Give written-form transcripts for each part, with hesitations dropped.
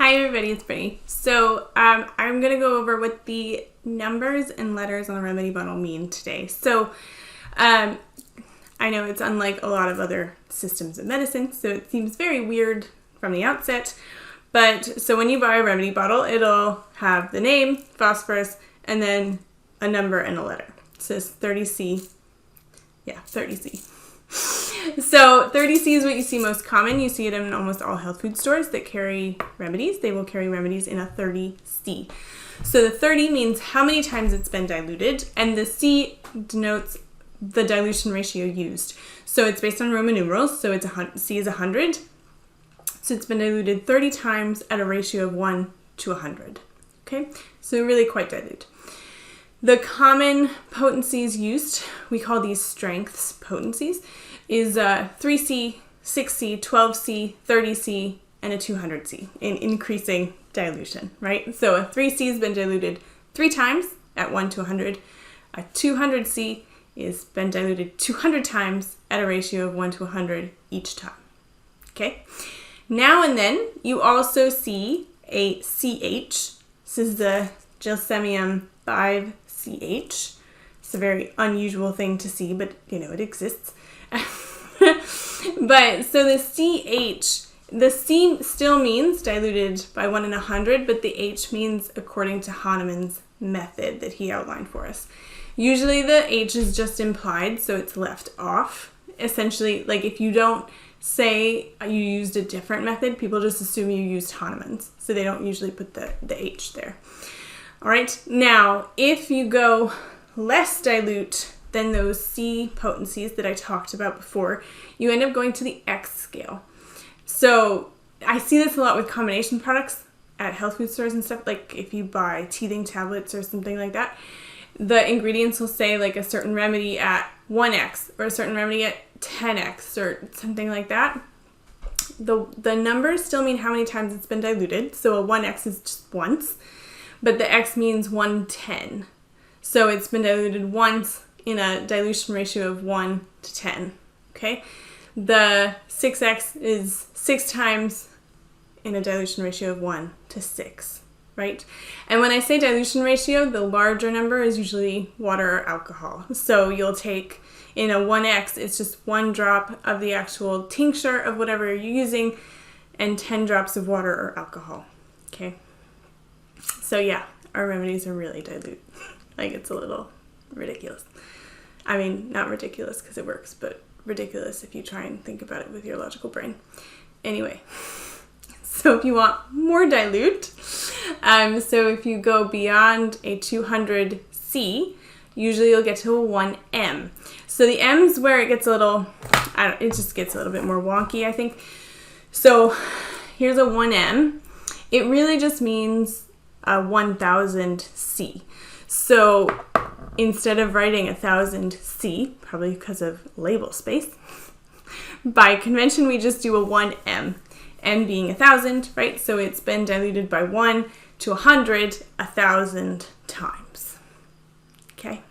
Hi everybody, it's Brittany. So I'm going to go over what the numbers and letters on the remedy bottle mean today. So I know it's unlike a lot of other systems of medicine, so it seems very weird from the outset. But so when you buy a remedy bottle, it'll have the name, phosphorus, and then a number and a letter. It says 30C. Yeah, 30C. So 30C is what you see most common. You see it in almost all health food stores that carry remedies. They will carry remedies in a 30C. So the 30 means how many times it's been diluted, and the C denotes the dilution ratio used. So it's based on Roman numerals, so it's C is 100. So it's been diluted 30 times at a ratio of 1 to 100. Okay, so really quite dilute. The common potencies used, we call these strengths potencies, is 3C, 6C, 12C, 30C, and a 200C in increasing dilution, right? So a 3C has been diluted 3 times at 1 to 100. A 200C has been diluted 200 times at a ratio of 1 to 100 each time, okay? Now and then, you also see a CH. This is the Gelsemium 5CH. It's a very unusual thing to see, but you know, it exists. But so the CH, the C still means diluted by 1 in 100, but the H means according to Hahnemann's method that he outlined for us. Usually the H is just implied, so it's left off. Essentially, like if you don't say you used a different method, people just assume you used Hahnemann's, so they don't usually put the H there. All right, now if you go less dilute than those C potencies that I talked about before, you end up going to the X scale. So I see this a lot with combination products at health food stores and stuff, like if you buy teething tablets or something like that, the ingredients will say like a certain remedy at 1X or a certain remedy at 10X or something like that. The numbers still mean how many times it's been diluted, so a 1X is just once, but the X means 110. So it's been diluted once in a dilution ratio of 1 to 10, okay? The 6X is 6 times in a dilution ratio of 1 to 6, right? And when I say dilution ratio, the larger number is usually water or alcohol. So you'll take, in a 1X, it's just 1 drop of the actual tincture of whatever you're using and 10 drops of water or alcohol, okay? So yeah, our remedies are really dilute. Like, it's a little ridiculous. I mean, not ridiculous because it works, but ridiculous if you try and think about it with your logical brain. Anyway, so if you want more dilute, so if you go beyond a 200C, usually you'll get to a 1M. So the M is where it gets a little, it just gets a little bit more wonky, I think. So here's a 1M. It really just means a 1000C. So instead of writing 1000C, probably because of label space, by convention we just do a 1M. M being 1000, right? So it's been diluted by 1 to 100, 1000 times. Okay.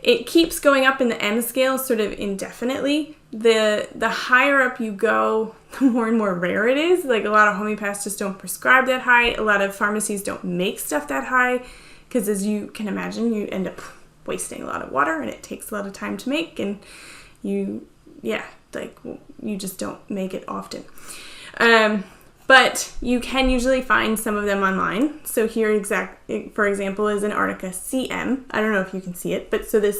It keeps going up in the M scale sort of indefinitely. The higher up you go, the more and more rare it is. Like a lot of homeopaths just don't prescribe that high. A lot of pharmacies don't make stuff that high because, as you can imagine, you end up wasting a lot of water and it takes a lot of time to make, and you just don't make it often. But you can usually find some of them online. So here, for example, is an Arnica CM. I don't know if you can see it, but so the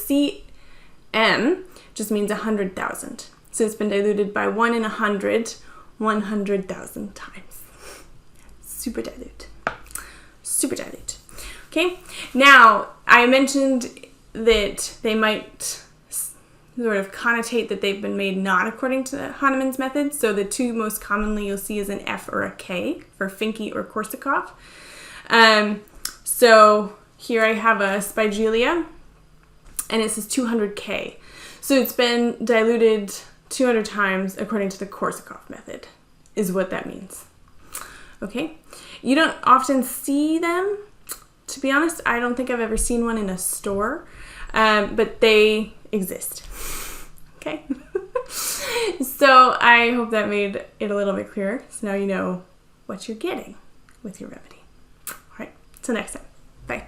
CM just means 100,000. So it's been diluted by 1 in 100, 100,000 times. Super dilute. Super dilute. Okay, now I mentioned that they might sort of connotate that they've been made not according to Hahnemann's method. So the two most commonly you'll see is an F or a K for Finke or Korsakoff. So here I have a Spigelia, and it says 200K. So it's been diluted 200 times according to the Korsakoff method, is what that means. Okay, you don't often see them. To be honest, I don't think I've ever seen one in a store, but they exist. Okay. So I hope that made it a little bit clearer. So now you know what you're getting. with your remedy. All right, till next time. Bye.